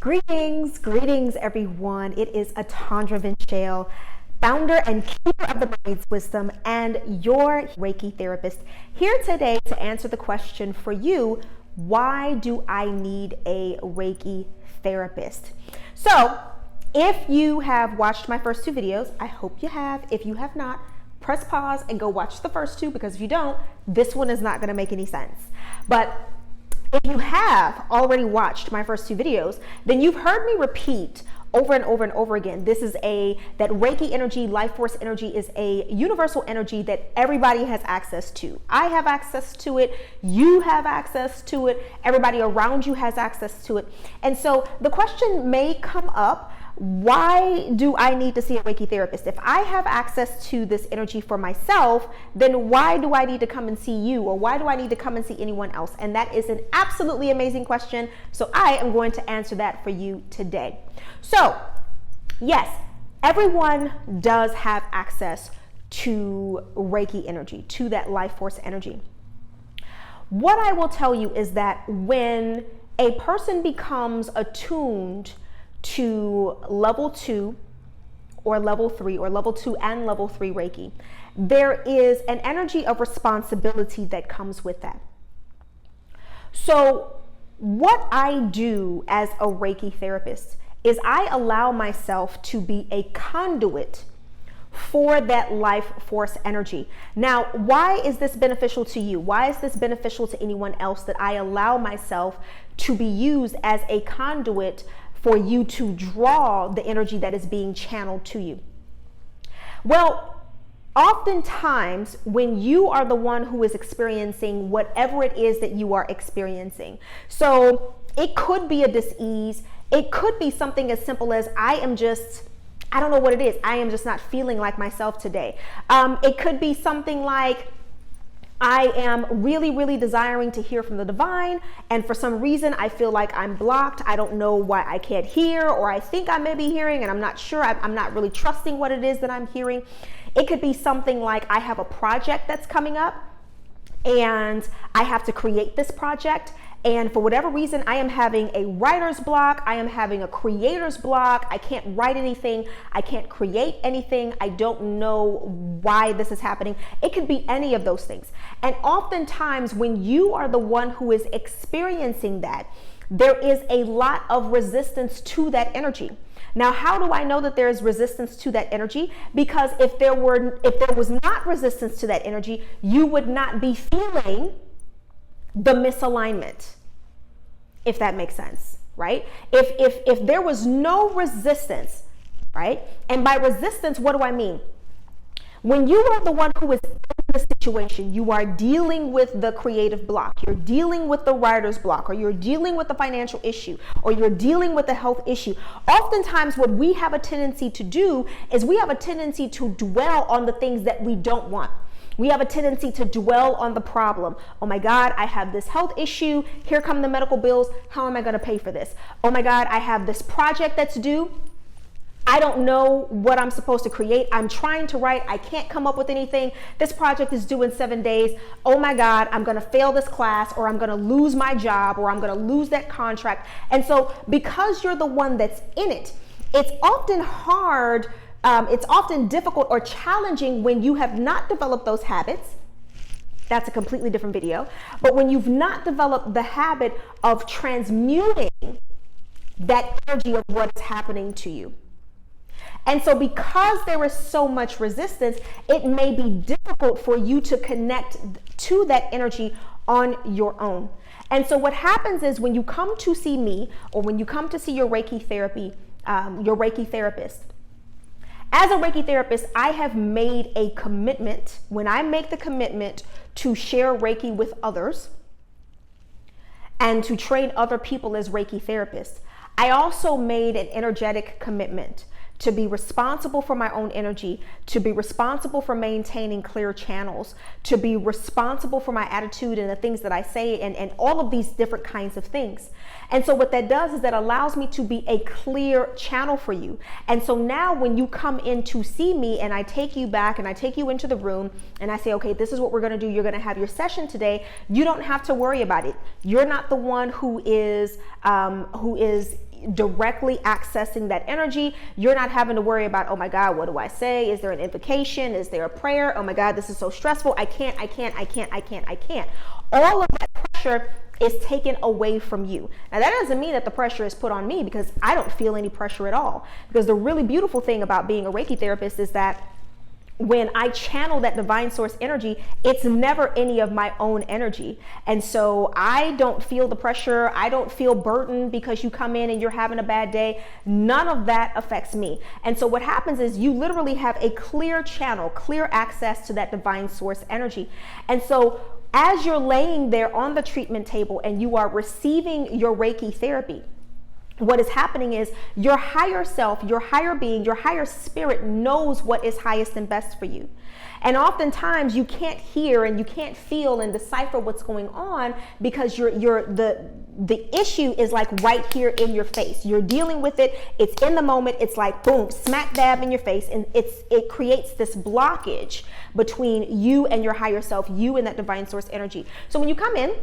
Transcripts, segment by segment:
Greetings everyone. It is Atandra Vinchale, founder and keeper of the Mind's Wisdom and your Reiki therapist, here today to answer the question for you, why do I need a Reiki therapist? So if you have watched my first two videos, I hope you have. If you have not, press pause and go watch the first two, because if you don't, this one is not going to make any sense. But if you have already watched my first two videos, then you've heard me repeat over and over and over again, that Reiki energy, life force energy, is a universal energy that everybody has access to. I have access to it, you have access to it, everybody around you has access to it. And so the question may come up, why do I need to see a Reiki therapist? If I have access to this energy for myself, then why do I need to come and see you? Or why do I need to come and see anyone else? And that is an absolutely amazing question. So I am going to answer that for you today. So yes, everyone does have access to Reiki energy, to that life force energy. What I will tell you is that when a person becomes attuned to level 2 or level 3 or level 2 and level 3 Reiki, there is an energy of responsibility that comes with that. So what I do as a Reiki therapist is I allow myself to be a conduit for that life force energy. Now, why is this beneficial to you? Why is this beneficial to anyone else, that I allow myself to be used as a conduit for you to draw the energy that is being channeled to you? Well, oftentimes when you are the one who is experiencing whatever it is that you are experiencing, so it could be a dis-ease, it could be something as simple as I don't know what it is, I am just not feeling like myself today. It could be something like, I am really desiring to hear from the divine, and for some reason I feel like I'm blocked. I don't know why I can't hear, or I think I may be hearing and I'm not sure. I'm not really trusting what it is that I'm hearing. It could be something like, I have a project that's coming up and I have to create this project, and for whatever reason I am having a writer's block, I am having a creator's block, I can't write anything, I can't create anything, I don't know why this is happening. It could be any of those things. And oftentimes when you are the one who is experiencing that, there is a lot of resistance to that energy. Now, how do I know that there is resistance to that energy? Because if there was not resistance to that energy, you would not be feeling the misalignment, if that makes sense, right? If there was no resistance, right? And by resistance, what do I mean? When you are the one who is in the situation, you are dealing with the creative block, you're dealing with the writer's block, or you're dealing with the financial issue, or you're dealing with the health issue. Oftentimes what we have a tendency to do is we have a tendency to dwell on the things that we don't want. We have a tendency to dwell on the problem. Oh my God, I have this health issue. Here come the medical bills. How am I going to pay for this? Oh my God, I have this project that's due. I don't know what I'm supposed to create. I'm trying to write. I can't come up with anything. This project is due in 7 days. Oh my God, I'm going to fail this class, or I'm going to lose my job, or I'm going to lose that contract. And so because you're the one that's in it, it's often hard. It's often difficult or challenging when you have not developed those habits. That's a completely different video. But when you've not developed the habit of transmuting that energy of what is happening to you. And so because there is so much resistance, it may be difficult for you to connect to that energy on your own. And so what happens is, when you come to see me, or when you come to see your Reiki therapy, your Reiki therapist, as a Reiki therapist, I have made a commitment. When I make the commitment to share Reiki with others and to train other people as Reiki therapists, I also made an energetic commitment to be responsible for my own energy, to be responsible for maintaining clear channels, to be responsible for my attitude and the things that I say, and all of these different kinds of things. And so what that does is that allows me to be a clear channel for you. And so now when you come in to see me and I take you back and I take you into the room and I say, okay, this is what we're going to do. You're going to have your session today. You don't have to worry about it. You're not the one who is directly accessing that energy. You're not having to worry about, oh my God, what do I say? Is there an invocation? Is there a prayer? Oh my God, this is so stressful. I can't. All of that pressure is taken away from you. Now, that doesn't mean that the pressure is put on me, because I don't feel any pressure at all. Because the really beautiful thing about being a Reiki therapist is that when I channel that divine source energy, it's never any of my own energy. And so I don't feel the pressure. I don't feel burdened because you come in and you're having a bad day. None of that affects me. And so what happens is you literally have a clear channel, clear access to that divine source energy. And so as you're laying there on the treatment table and you are receiving your Reiki therapy, what is happening is your higher self, your higher being, your higher spirit knows what is highest and best for you. And oftentimes you can't hear and you can't feel and decipher what's going on because the issue is like right here in your face. You're dealing with it. It's in the moment. It's like boom, smack dab in your face, and it creates this blockage between you and your higher self, you and that divine source energy. So when you come in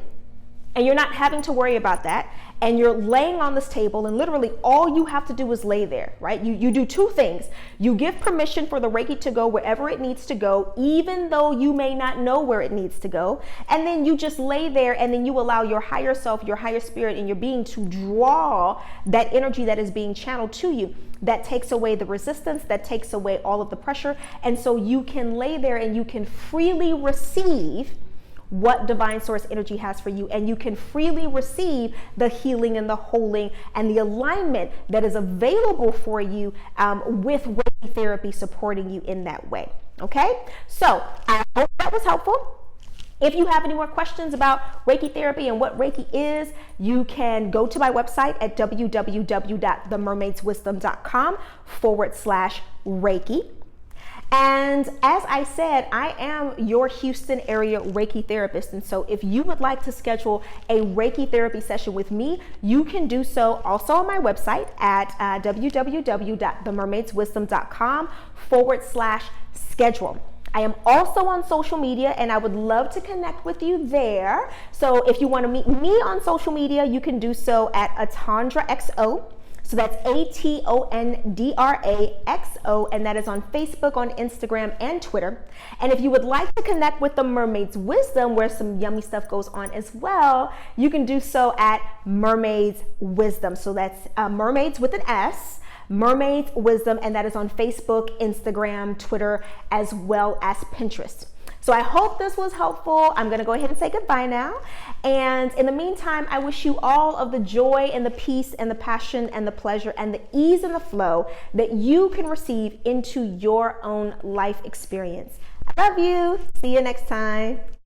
and you're not having to worry about that, and you're laying on this table, and literally all you have to do is lay there, right? You do two things. You give permission for the Reiki to go wherever it needs to go, even though you may not know where it needs to go. And then you just lay there, and then you allow your higher self, your higher spirit, and your being to draw that energy that is being channeled to you. That takes away the resistance, that takes away all of the pressure. And so you can lay there and you can freely receive what divine source energy has for you, and you can freely receive the healing and the holding and the alignment that is available for you with Reiki therapy supporting you in that way. Okay, so I hope that was helpful. If you have any more questions about Reiki therapy and what Reiki is, you can go to my website at www.themermaidswisdom.com/Reiki. And as I said, I am your Houston area Reiki therapist. And so if you would like to schedule a Reiki therapy session with me, you can do so also on my website at www.themermaidswisdom.com/schedule. I am also on social media, and I would love to connect with you there. So if you want to meet me on social media, you can do so at AtondraXO. So that's ATONDRAXO, and that is on Facebook, on Instagram, and Twitter. And if you would like to connect with the Mermaid's Wisdom, where some yummy stuff goes on as well, you can do so at Mermaid's Wisdom. So that's Mermaids with an S, Mermaid's Wisdom, and that is on Facebook, Instagram, Twitter, as well as Pinterest. So I hope this was helpful. I'm going to go ahead and say goodbye now. And in the meantime, I wish you all of the joy and the peace and the passion and the pleasure and the ease and the flow that you can receive into your own life experience. I love you. See you next time.